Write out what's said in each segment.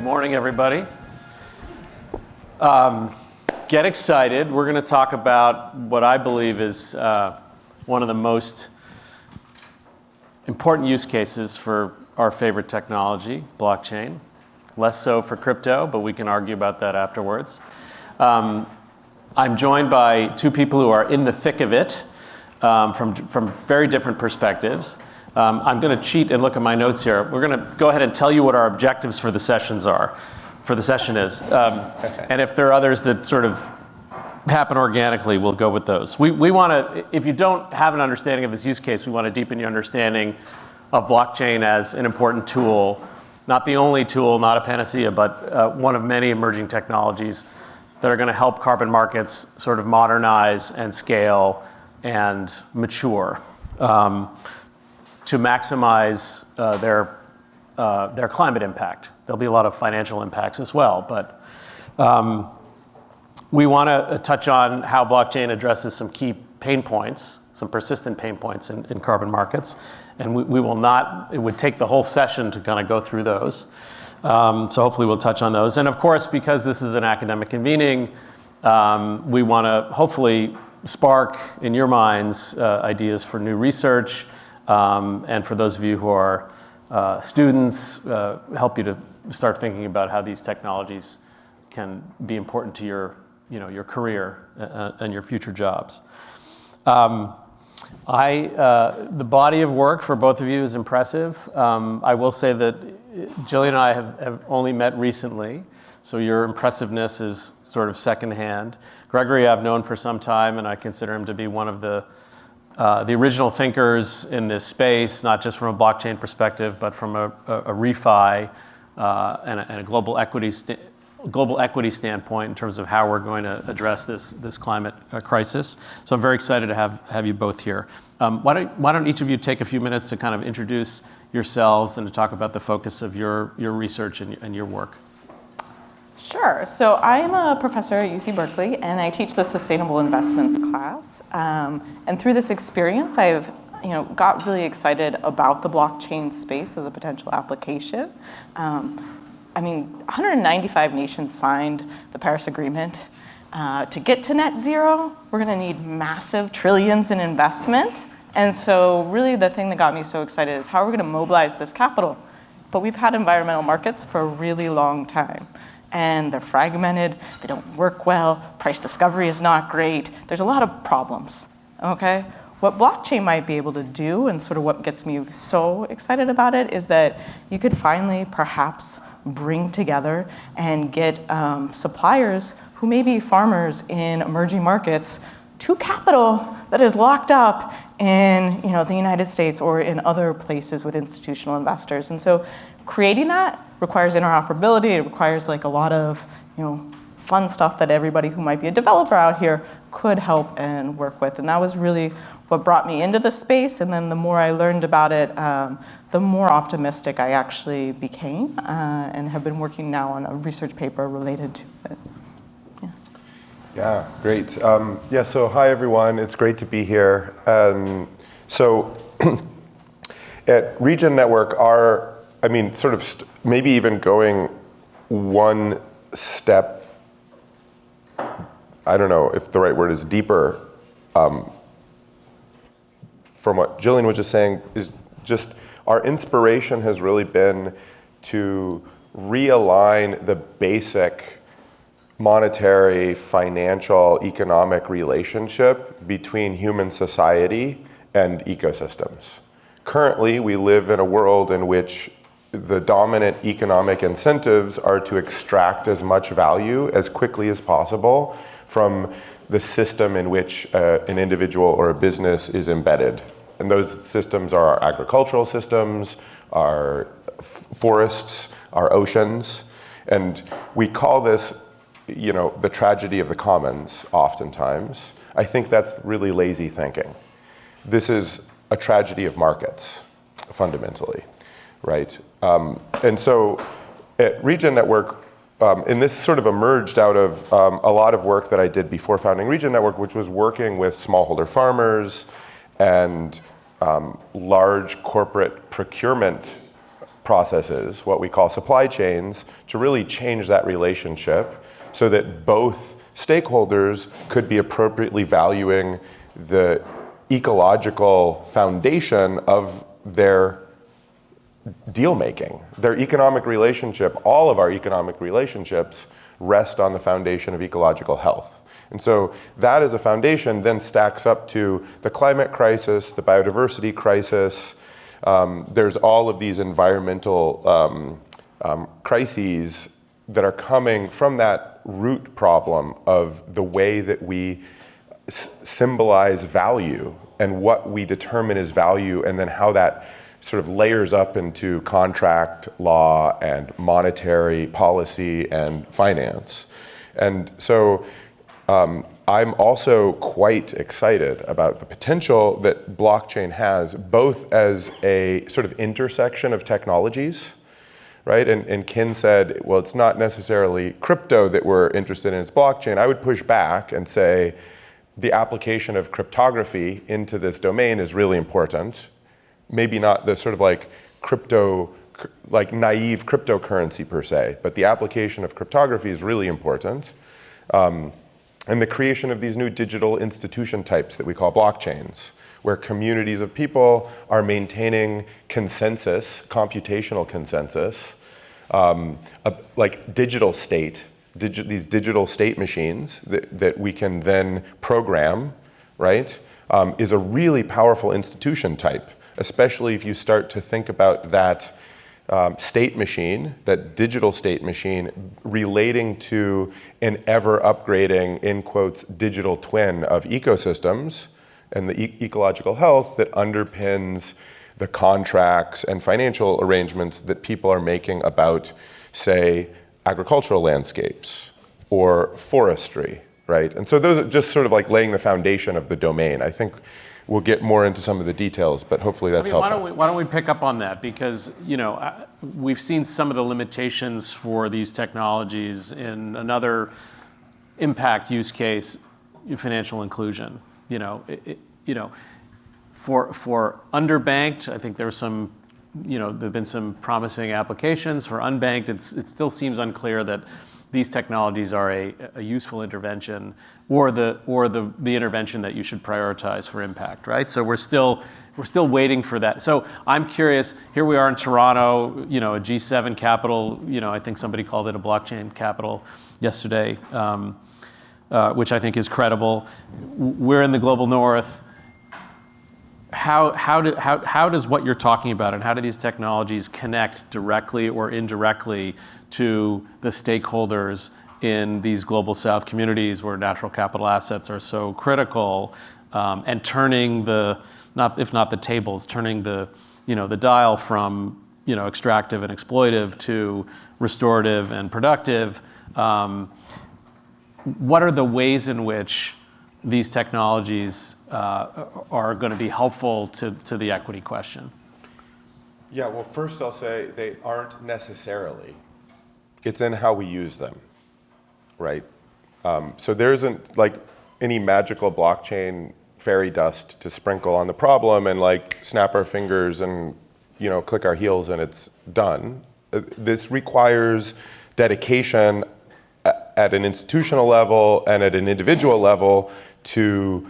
morning, everybody. Get excited. We're going to talk about what I believe is one of the most important use cases for our favorite technology, blockchain. Less so for crypto, but we can argue about that afterwards. I'm joined by two people who are in the thick of it from very different perspectives. I'm going to cheat and look at my notes here. We're going to go ahead and tell you what our objectives for the session is. And if there are others that sort of happen organically, we'll go with those. We want to, if you don't have an understanding of this use case, we want to deepen your understanding of blockchain as an important tool, not the only tool, not a panacea, but one of many emerging technologies that are going to help carbon markets sort of modernize and scale and mature to maximize their climate impact. There'll be a lot of financial impacts as well, but we want to touch on how blockchain addresses some key pain points, some persistent pain points in carbon markets, and we will not, it would take the whole session to kind of go through those. So hopefully we'll touch on those. And of course, because this is an academic convening, we want to hopefully spark in your minds ideas for new research, and for those of you who are students, help you to start thinking about how these technologies can be important to your career and your future jobs. The body of work for both of you is impressive. I will say that Jillian and I have only met recently, so your impressiveness is sort of secondhand. Gregory I've known for some time, and I consider him to be one of the original thinkers in this space, not just from a blockchain perspective, but from a refi and a global equity standpoint in terms of how we're going to address this climate crisis. So I'm very excited to have you both here. Why don't each of you take a few minutes to kind of introduce yourselves and to talk about the focus of your research and your work? Sure. So I'm a professor at UC Berkeley, and I teach the Sustainable Investments class. And through this experience, I've got really excited about the blockchain space as a potential application. 195 nations signed the Paris Agreement. To get to net zero, we're going to need massive trillions in investment. And so really the thing that got me so excited is how are we going to mobilize this capital? But we've had environmental markets for a really long time. And they're fragmented, they don't work well, price discovery is not great. There's a lot of problems, okay? What blockchain might be able to do, and sort of what gets me so excited about it, is that you could finally perhaps bring together and get suppliers who may be farmers in emerging markets to capital that is locked up in the United States or in other places with institutional investors. And so creating that requires interoperability. It requires a lot of fun stuff that everybody who might be a developer out here could help and work with. And that was really what brought me into the space. And then the more I learned about it, the more optimistic I actually became, and have been working now on a research paper related to it. Yeah, great. So hi everyone, it's great to be here. So at Regen Network, maybe even going one step, I don't know if the right word is deeper, from what Jillian was just saying, is just our inspiration has really been to realign the basic monetary, financial, economic relationship between human society and ecosystems. Currently, we live in a world in which the dominant economic incentives are to extract as much value as quickly as possible from the system in which an individual or a business is embedded. And those systems are our agricultural systems, our forests, our oceans, and we call this the tragedy of the commons oftentimes. I think that's really lazy thinking. This is a tragedy of markets, fundamentally, right? And so at Regen Network, and this sort of emerged out of a lot of work that I did before founding Regen Network, which was working with smallholder farmers and large corporate procurement processes, what we call supply chains, to really change that relationship so that both stakeholders could be appropriately valuing the ecological foundation of their deal making. Their economic relationship, all of our economic relationships, rest on the foundation of ecological health. And so that as a foundation then stacks up to the climate crisis, the biodiversity crisis. There's all of these environmental crises that are coming from that root problem of the way that we symbolize value and what we determine as value, and then how that sort of layers up into contract law and monetary policy and finance. And so I'm also quite excited about the potential that blockchain has, both as a sort of intersection of technologies, right? And Kin said, well, it's not necessarily crypto that we're interested in, it's blockchain. I would push back and say the application of cryptography into this domain is really important. Maybe not the sort of like crypto, like naive cryptocurrency per se, but the application of cryptography is really important. And the creation of these new digital institution types that we call blockchains, where communities of people are maintaining consensus, computational consensus, like digital state, these digital state machines that we can then program, right, is a really powerful institution type, especially if you start to think about that state machine, that digital state machine, relating to an ever upgrading, in quotes, digital twin of ecosystems and the ecological health that underpins the contracts and financial arrangements that people are making about, say, agricultural landscapes or forestry, right? And so those are just sort of like laying the foundation of the domain. I think we'll get more into some of the details, but hopefully that's helpful. Why don't we pick up on that? Because, you know, we've seen some of the limitations for these technologies in another impact use case, financial inclusion. For underbanked, I think there's some, there've been some promising applications. For unbanked, it still seems unclear that these technologies are a useful intervention, or the intervention that you should prioritize for impact, right? So we're still waiting for that. So I'm curious. Here we are in Toronto, a G7 capital. I think somebody called it a blockchain capital yesterday, which I think is credible. We're in the global north. How does what you're talking about, and how do these technologies connect directly or indirectly to the stakeholders in these global south communities where natural capital assets are so critical, and turning if not the tables, turning the dial from extractive and exploitive to restorative and productive? What are the ways in which these technologies are going to be helpful to the equity question? Yeah, well, first I'll say they aren't necessarily. It's in how we use them, right? So there isn't like any magical blockchain fairy dust to sprinkle on the problem and like snap our fingers and click our heels and it's done. This requires dedication at an institutional level and at an individual level to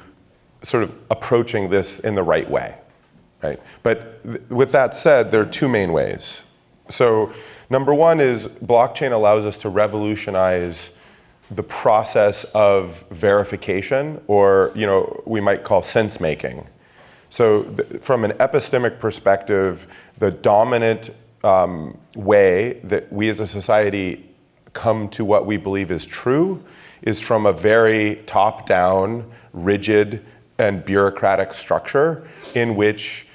sort of approaching this in the right way, right? But with that said, there are two main ways. So number one is blockchain allows us to revolutionize the process of verification, or we might call sense making. So from an epistemic perspective, the dominant way that we as a society come to what we believe is true is from a very top-down, rigid, and bureaucratic structure in which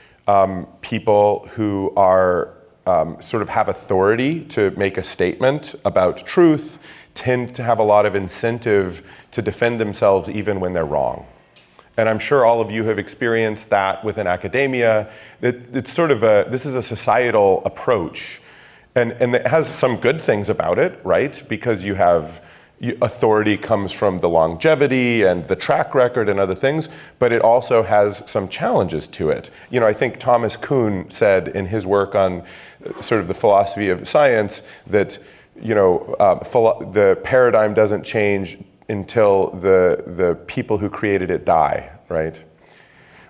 people who are sort of have authority to make a statement about truth tend to have a lot of incentive to defend themselves even when they're wrong. And I'm sure all of you have experienced that within academia. It's sort of this is a societal approach. And it has some good things about it, right? Because you have, authority comes from the longevity and the track record and other things, but it also has some challenges to it. I think Thomas Kuhn said in his work on sort of the philosophy of science that the paradigm doesn't change until the people who created it die, right?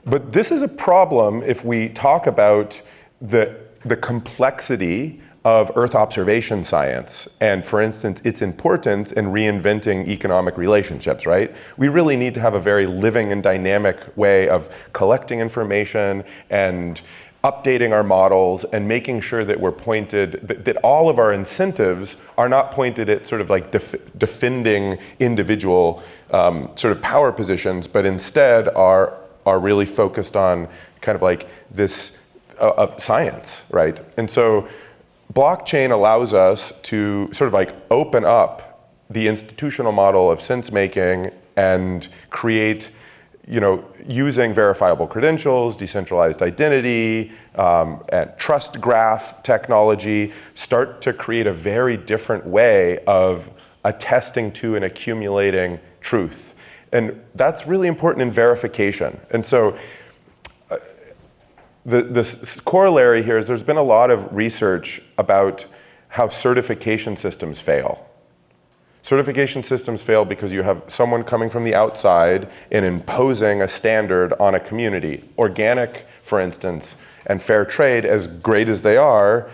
But this is a problem if we talk about the complexity of Earth observation science and, for instance, its importance in reinventing economic relationships, right? We really need to have a very living and dynamic way of collecting information and updating our models and making sure that we're pointed, that all of our incentives are not pointed at sort of like defending individual sort of power positions, but instead are really focused on kind of like this of science, right? And so blockchain allows us to sort of like open up the institutional model of sense making and create, using verifiable credentials, decentralized identity, and trust graph technology, start to create a very different way of attesting to and accumulating truth. And that's really important in verification. And so the corollary here is there's been a lot of research about how certification systems fail. Certification systems fail because you have someone coming from the outside and imposing a standard on a community. Organic, for instance, and fair trade, as great as they are,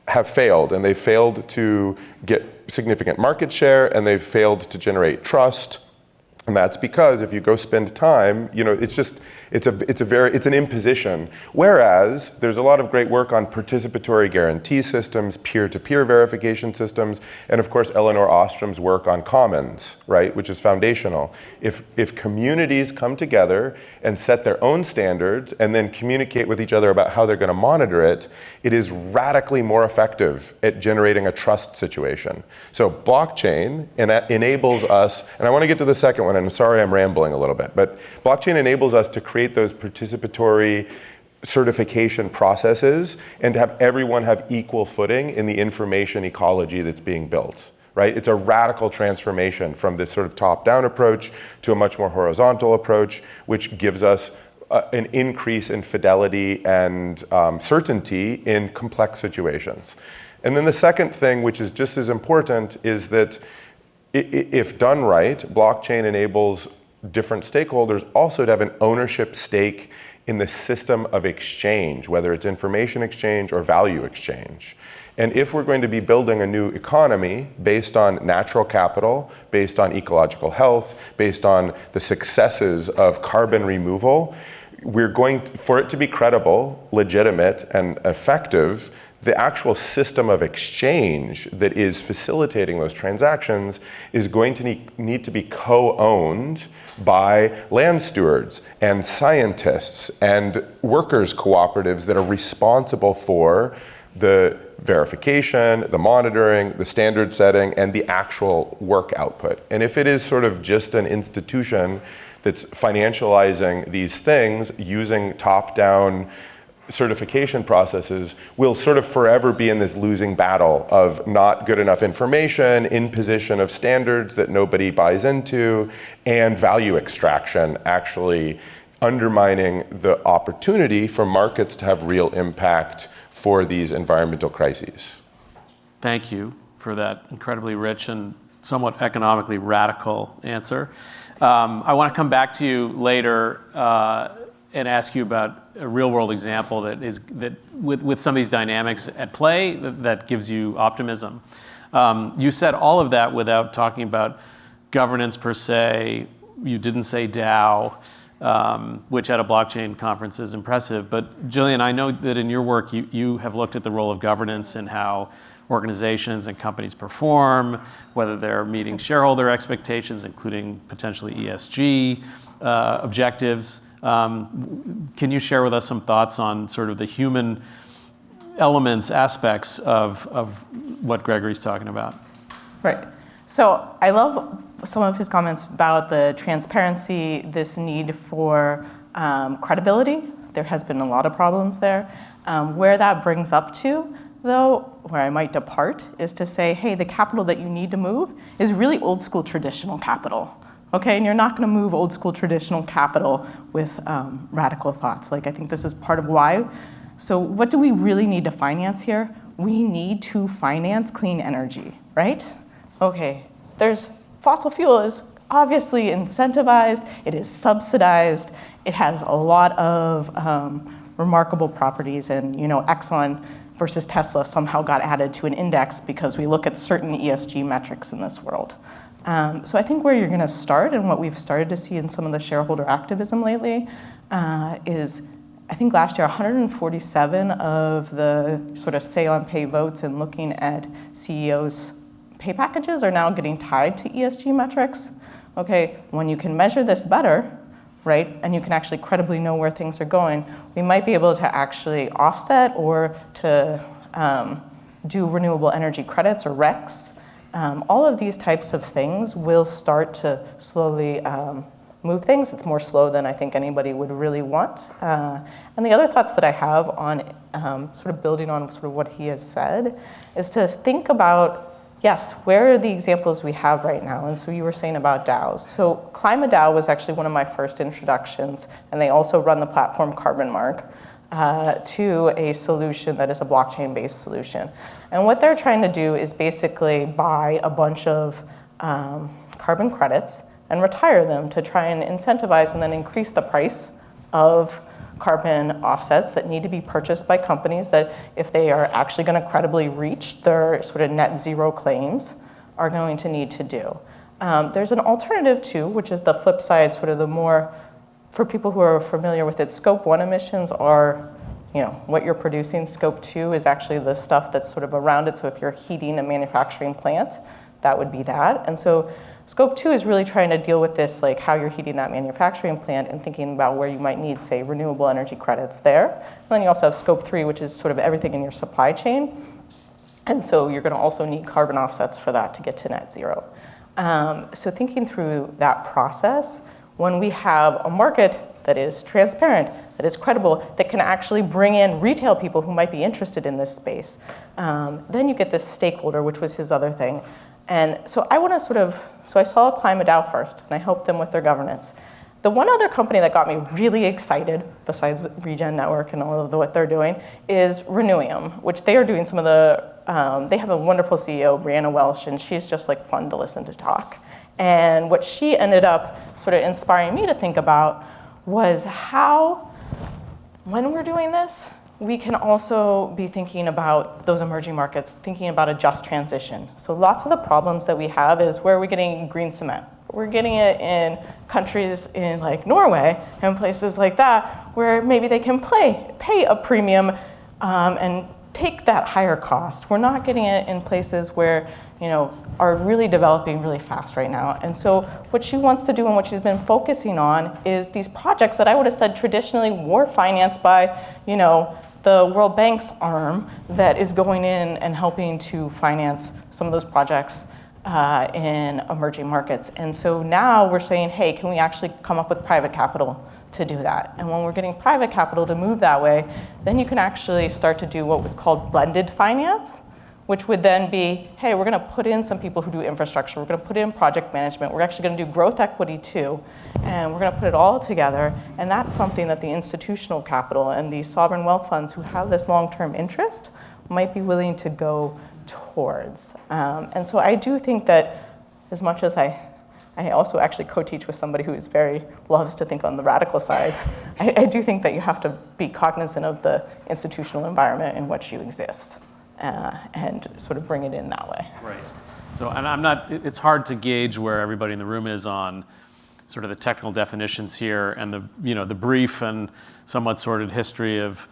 have failed. And they've failed to get significant market share, and they've failed to generate trust. And that's because if you go spend time, it's an imposition. Whereas there's a lot of great work on participatory guarantee systems, peer-to-peer verification systems, and of course Eleanor Ostrom's work on commons, right, which is foundational. If communities come together and set their own standards and then communicate with each other about how they're going to monitor it, it is radically more effective at generating a trust situation. So blockchain enables us, and I want to get to the second one, and I'm sorry I'm rambling a little bit, but blockchain enables us to create those participatory certification processes and to have everyone have equal footing in the information ecology that's being built, right? It's a radical transformation from this sort of top-down approach to a much more horizontal approach, which gives us an increase in fidelity and certainty in complex situations. And then the second thing, which is just as important, is that if done right, blockchain enables different stakeholders also to have an ownership stake in the system of exchange, whether it's information exchange or value exchange. And if we're going to be building a new economy based on natural capital, based on ecological health, based on the successes of carbon removal, for it to be credible, legitimate, and effective, the actual system of exchange that is facilitating those transactions is going to need to be co-owned by land stewards and scientists and workers' cooperatives that are responsible for the verification, the monitoring, the standard setting, and the actual work output. And if it is sort of just an institution that's financializing these things using top-down certification processes, will sort of forever be in this losing battle of not good enough information, imposition of standards that nobody buys into, and value extraction, actually undermining the opportunity for markets to have real impact for these environmental crises. Thank you for that incredibly rich and somewhat economically radical answer. I want to come back to you later and ask you about a real-world example that with some of these dynamics at play that gives you optimism. You said all of that without talking about governance per se. You didn't say DAO, which at a blockchain conference is impressive. But Jillian, I know that in your work you have looked at the role of governance and how organizations and companies perform, whether they're meeting shareholder expectations, including potentially ESG objectives. Can you share with us some thoughts on sort of the human elements, aspects of what Gregory's talking about? Right. So I love some of his comments about the transparency, this need for credibility. There has been a lot of problems there. Where that brings up to though, where I might depart, is to say, hey, the capital that you need to move is really old school traditional capital. Okay, and you're not going to move old school traditional capital with radical thoughts. Like, I think this is part of why. So what do we really need to finance here? We need to finance clean energy, right? Okay, fossil fuel is obviously incentivized, it is subsidized, it has a lot of remarkable properties, and Exxon versus Tesla somehow got added to an index because we look at certain ESG metrics in this world. So I think where you're going to start, and what we've started to see in some of the shareholder activism lately, is I think last year 147 of the sort of say on pay votes and looking at CEOs' pay packages are now getting tied to ESG metrics. Okay, when you can measure this better, right, and you can actually credibly know where things are going, we might be able to actually offset or to do renewable energy credits or RECs. All of these types of things will start to slowly move things. It's more slow than I think anybody would really want. And the other thoughts that I have on sort of building on sort of what he has said is to think about, yes, where are the examples we have right now? And so you were saying about DAOs. So ClimaDAO was actually one of my first introductions, and they also run the platform Carbon Mark. To a solution that is a blockchain-based solution. And what they're trying to do is basically buy a bunch of carbon credits and retire them to try and incentivize and then increase the price of carbon offsets that need to be purchased by companies that, if they are actually going to credibly reach their sort of net zero claims, are going to need to do. There's an alternative too, which is the flip side, sort of the more, for people who are familiar with it, Scope 1 emissions are, what you're producing. Scope 2 is actually the stuff that's sort of around it. So if you're heating a manufacturing plant, that would be that. And so Scope 2 is really trying to deal with this, like how you're heating that manufacturing plant and thinking about where you might need, say, renewable energy credits there. And then you also have Scope 3, which is sort of everything in your supply chain. And so you're going to also need carbon offsets for that to get to net zero. So thinking through that process, when we have a market that is transparent, that is credible, that can actually bring in retail people who might be interested in this space, then you get this stakeholder, which was his other thing. And so I want to so I saw ClimaDAO first, and I helped them with their governance. The one other company that got me really excited, besides Regen Network and all of what they're doing, is Renewium, which they are doing some of the, they have a wonderful CEO, Brianna Welsh, and she's just like fun to listen to talk. And what she ended up sort of inspiring me to think about was how, when we're doing this, we can also be thinking about those emerging markets, thinking about a just transition. So lots of the problems that we have is where are we getting green cement? We're getting it in countries in like Norway and places like that where maybe they can pay a premium and take that higher cost. We're not getting it in places where, are really developing really fast right now. And so what she wants to do and what she's been focusing on is these projects that I would have said traditionally were financed by, the World Bank's arm that is going in and helping to finance some of those projects in emerging markets. And so now we're saying, hey, can we actually come up with private capital to do that? And when we're getting private capital to move that way, then you can actually start to do what was called blended finance, which would then be, hey, we're going to put in some people who do infrastructure. We're going to put in project management. We're actually going to do growth equity too. And we're going to put it all together. And that's something that the institutional capital and the sovereign wealth funds who have this long-term interest might be willing to go towards. And so I do think that as much as I also actually co-teach with somebody who loves to think on the radical side, I do think that you have to be cognizant of the institutional environment in which you exist. And sort of bring it in that way. Right. So, and it's hard to gauge where everybody in the room is on sort of the technical definitions here and the brief and somewhat sordid history of,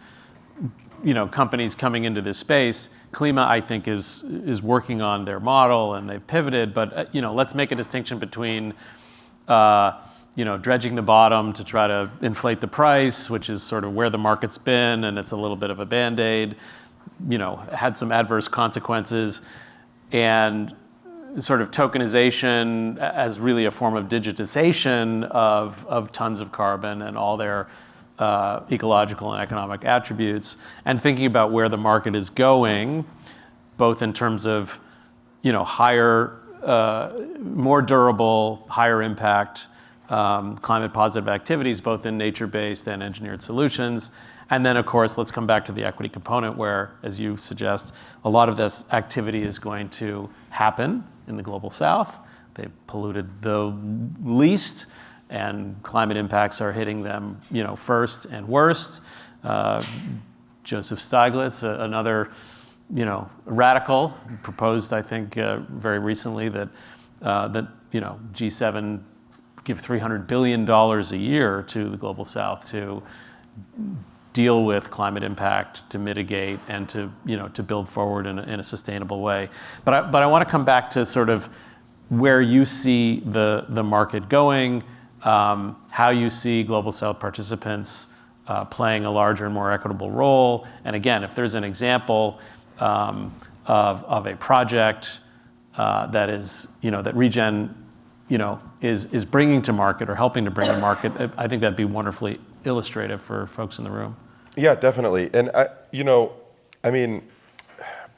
companies coming into this space. Klima, I think, is working on their model and they've pivoted, but, let's make a distinction between, dredging the bottom to try to inflate the price, which is sort of where the market's been, and it's a little bit of a Band-Aid, had some adverse consequences, and sort of tokenization as really a form of digitization of tons of carbon and all their ecological and economic attributes, and thinking about where the market is going, both in terms of, higher, more durable, higher impact, climate positive activities, both in nature-based and engineered solutions. And then, of course, let's come back to the equity component where, as you suggest, a lot of this activity is going to happen in the global south. They've polluted the least, and climate impacts are hitting them, first and worst. Joseph Stiglitz, another, radical, proposed, I think, very recently that G7 give $300 billion a year to the global south to deal with climate impact, to mitigate, and to build forward in a sustainable way. But I want to come back to sort of where you see the market going, how you see global south participants playing a larger and more equitable role. And again, if there's an example of a project that is that Regen is bringing to market or helping to bring to market, I think that'd be wonderfully illustrative for folks in the room. Yeah, definitely. And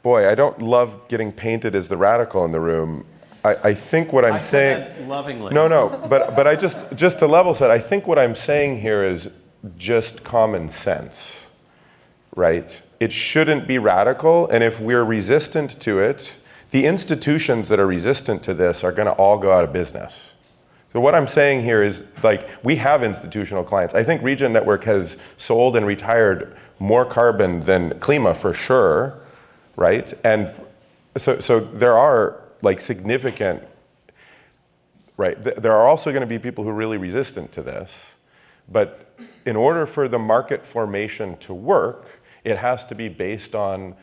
boy, I don't love getting painted as the radical in the room. I think what I'm saying. I said that lovingly. No, but I just to level set, I think what I'm saying here is just common sense, right? It shouldn't be radical, and if we're resistant to it, the institutions that are resistant to this are going to all go out of business. So what I'm saying here is, we have institutional clients. I think Regen Network has sold and retired more carbon than Klima for sure, right? And so there are significant, right? There are also going to be people who are really resistant to this, but in order for the market formation to work, it has to be based on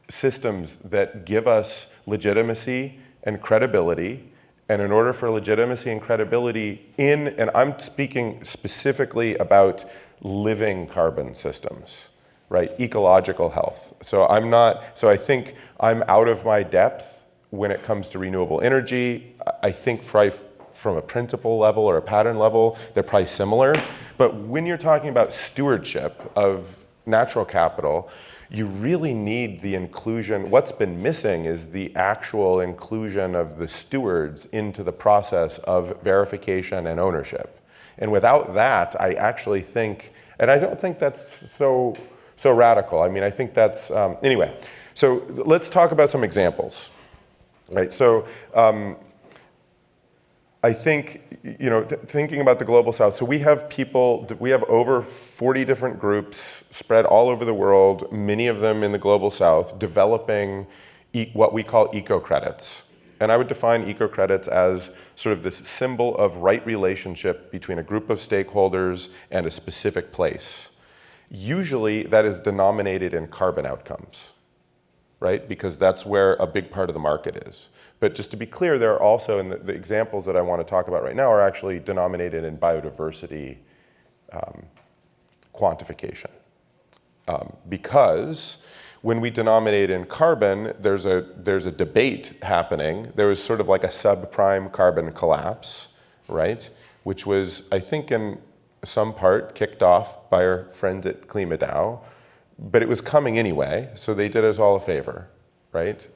systems that give us legitimacy and credibility. And in order for legitimacy and credibility and I'm speaking specifically about living carbon systems, right? Ecological health. So I think I'm out of my depth when it comes to renewable energy. I think from a principle level or a pattern level, they're probably similar. But when you're talking about stewardship of natural capital, you really need the inclusion. What's been missing is the actual inclusion of the stewards into the process of verification and ownership. And without that, I actually think, and I don't think that's so radical. I think that's, anyway. So let's talk about some examples, right? So I think, thinking about the global south, so we have over 40 different groups spread all over the world, many of them in the global south, developing what we call eco-credits. And I would define eco-credits as sort of this symbol of right relationship between a group of stakeholders and a specific place. Usually that is denominated in carbon outcomes, right? Because that's where a big part of the market is. But just to be clear, there are also, and the examples that I want to talk about right now are actually denominated in biodiversity quantification. Because when we denominate in carbon, there's a debate happening. There was sort of like a subprime carbon collapse, right? Which was, I think, in some part kicked off by our friends at KlimaDAO, but it was coming anyway, so they did us all a favor, right?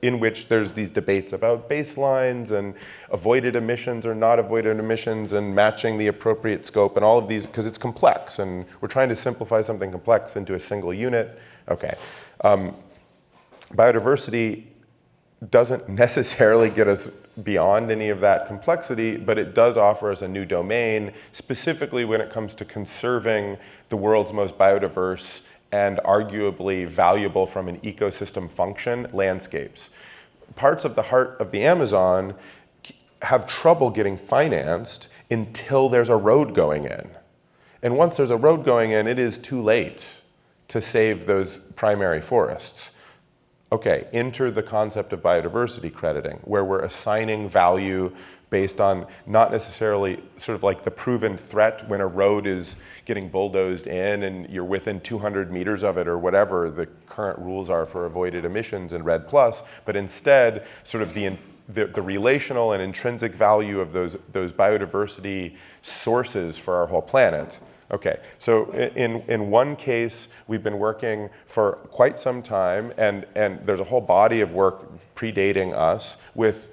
In which there's these debates about baselines and avoided emissions or not avoided emissions and matching the appropriate scope and all of these, because it's complex and we're trying to simplify something complex into a single unit. Okay. Biodiversity doesn't necessarily get us beyond any of that complexity, but it does offer us a new domain, specifically when it comes to conserving the world's most biodiverse and arguably valuable from an ecosystem function landscapes. Parts of the heart of the Amazon have trouble getting financed until there's a road going in. And once there's a road going in, it is too late to save those primary forests. Okay, enter the concept of biodiversity crediting, where we're assigning value based on not necessarily sort of like the proven threat when a road is getting bulldozed in and you're within 200 meters of it or whatever the current rules are for avoided emissions in REDD+, but instead sort of the relational and intrinsic value of those biodiversity sources for our whole planet. Okay, so in one case, we've been working for quite some time, and there's a whole body of work predating us with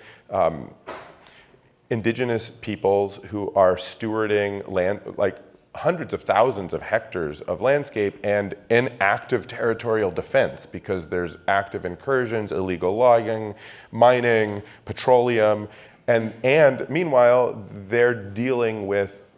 indigenous peoples who are stewarding land, like hundreds of thousands of hectares of landscape, and in active territorial defense, because there's active incursions, illegal logging, mining, petroleum, and meanwhile, they're dealing with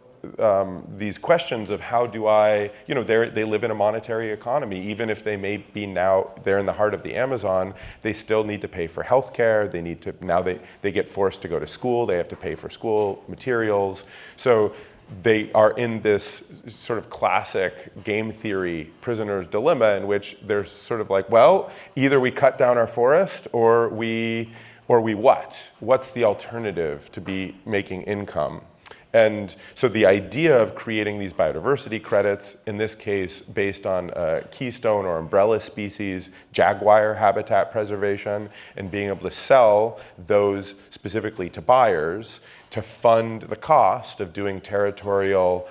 these questions of how do I, they live in a monetary economy. Even if they may be now, they're in the heart of the Amazon, they still need to pay for healthcare. They need to, now they get forced to go to school. They have to pay for school materials. So they are in this sort of classic game theory prisoner's dilemma in which they're sort of like, well, either we cut down our forest or we what? What's the alternative to be making income? And so the idea of creating these biodiversity credits, in this case based on keystone or umbrella species, jaguar habitat preservation, and being able to sell those specifically to buyers to fund the cost of doing territorial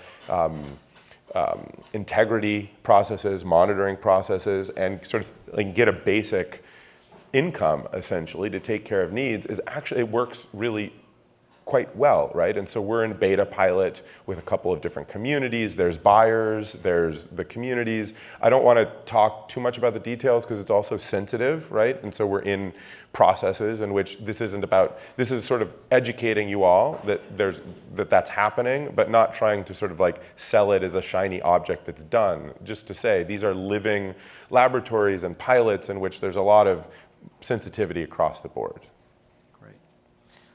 integrity processes, monitoring processes, and sort of like get a basic income essentially to take care of needs, is actually, it works really quite well, right? And so we're in beta pilot with a couple of different communities. There's buyers, there's the communities. I don't want to talk too much about the details because it's also sensitive, right? And so we're in processes in which this is sort of educating you all that that's happening, but not trying to sort of like sell it as a shiny object that's done. Just to say, these are living laboratories and pilots in which there's a lot of sensitivity across the board.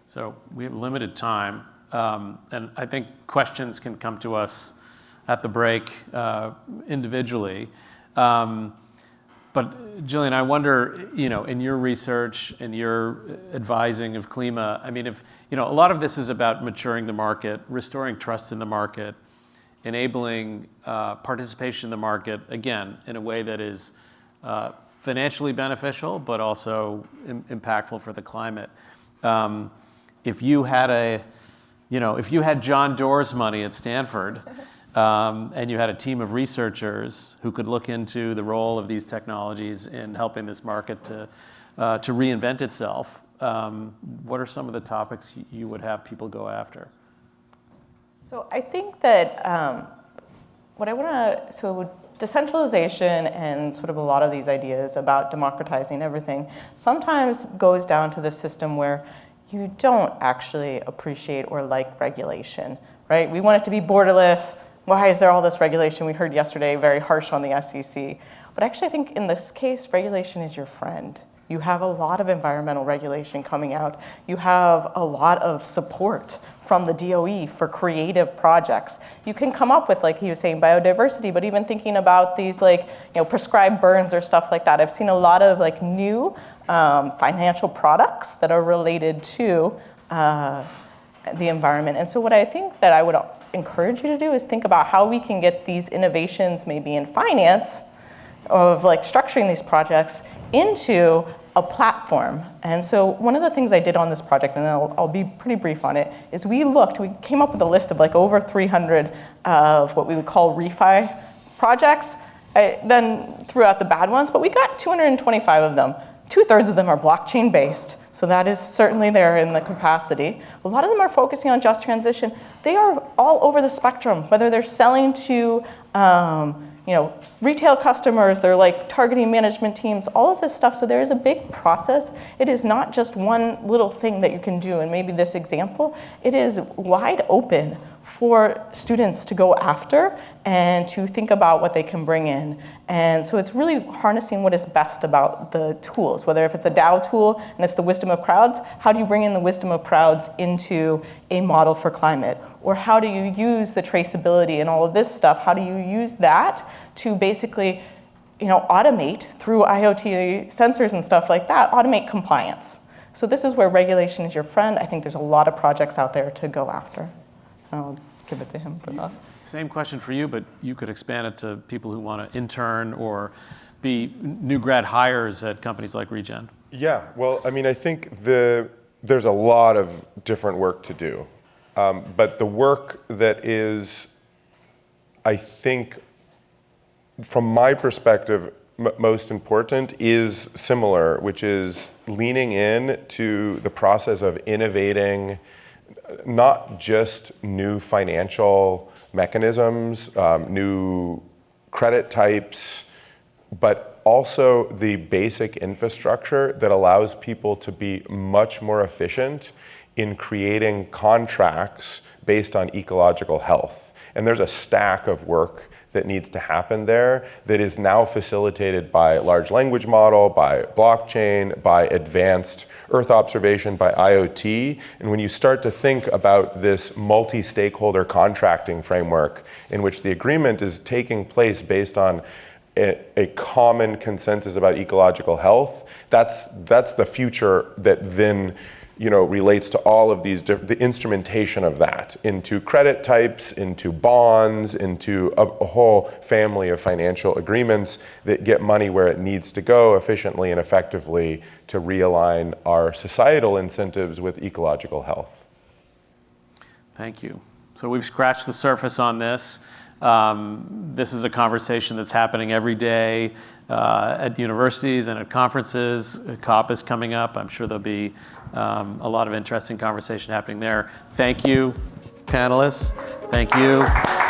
So we have limited time, and I think questions can come to us at the break individually. But Jillian, I wonder, in your research and your advising of Klima, I mean, if a lot of this is about maturing the market, restoring trust in the market, enabling participation in the market, again, in a way that is financially beneficial, but also impactful for the climate. If you had John Doerr's money at Stanford, and you had a team of researchers who could look into the role of these technologies in helping this market to reinvent itself, what are some of the topics you would have people go after? So I think that decentralization and sort of a lot of these ideas about democratizing everything sometimes goes down to the system where you don't actually appreciate or like regulation, right? We want it to be borderless. Why is there all this regulation? We heard yesterday, very harsh on the SEC. But actually, I think in this case, regulation is your friend. You have a lot of environmental regulation coming out. You have a lot of support from the DOE for creative projects. You can come up with, like he was saying, biodiversity, but even thinking about these prescribed burns or stuff like that. I've seen a lot of new financial products that are related to the environment. And so what I think that I would encourage you to do is think about how we can get these innovations maybe in finance of structuring these projects into a platform. And so one of the things I did on this project, and I'll be pretty brief on it, is we came up with a list of over 300 of what we would call refi projects. I then threw out the bad ones, but we got 225 of them. 2/3 of them are blockchain based, so that is certainly there in the capacity. A lot of them are focusing on just transition. They are all over the spectrum, whether they're selling to retail customers, they're targeting management teams, all of this stuff. So there is a big process. It is not just one little thing that you can do. And maybe this example, it is wide open for students to go after and to think about what they can bring in. And so it's really harnessing what is best about the tools, whether if it's a DAO tool and it's the wisdom of crowds, how do you bring in the wisdom of crowds into a model for climate? Or how do you use the traceability and all of this stuff? How do you use that to basically automate through IoT sensors and stuff like that, automate compliance? So this is where regulation is your friend. I think there's a lot of projects out there to go after. I'll give it to him for that. Same question for you, but you could expand it to people who want to intern or be new grad hires at companies like Regen. Yeah, well, I mean, I think the there's a lot of different work to do. But the work that is, I think, from my perspective, most important is similar, which is leaning in to the process of innovating not just new financial mechanisms, new credit types, but also the basic infrastructure that allows people to be much more efficient in creating contracts based on ecological health. And there's a stack of work that needs to happen there that is now facilitated by large language model, by blockchain, by advanced Earth observation, by IoT. And when you start to think about this multi-stakeholder contracting framework in which the agreement is taking place based on a common consensus about ecological health, that's the future that then relates to all of these, the instrumentation of that into credit types, into bonds, into a whole family of financial agreements that get money where it needs to go efficiently and effectively to realign our societal incentives with ecological health. Thank you. So we've scratched the surface on this. This is a conversation that's happening every day at universities and at conferences. COP is coming up. I'm sure there'll be a lot of interesting conversation happening there. Thank you, panelists. Thank you.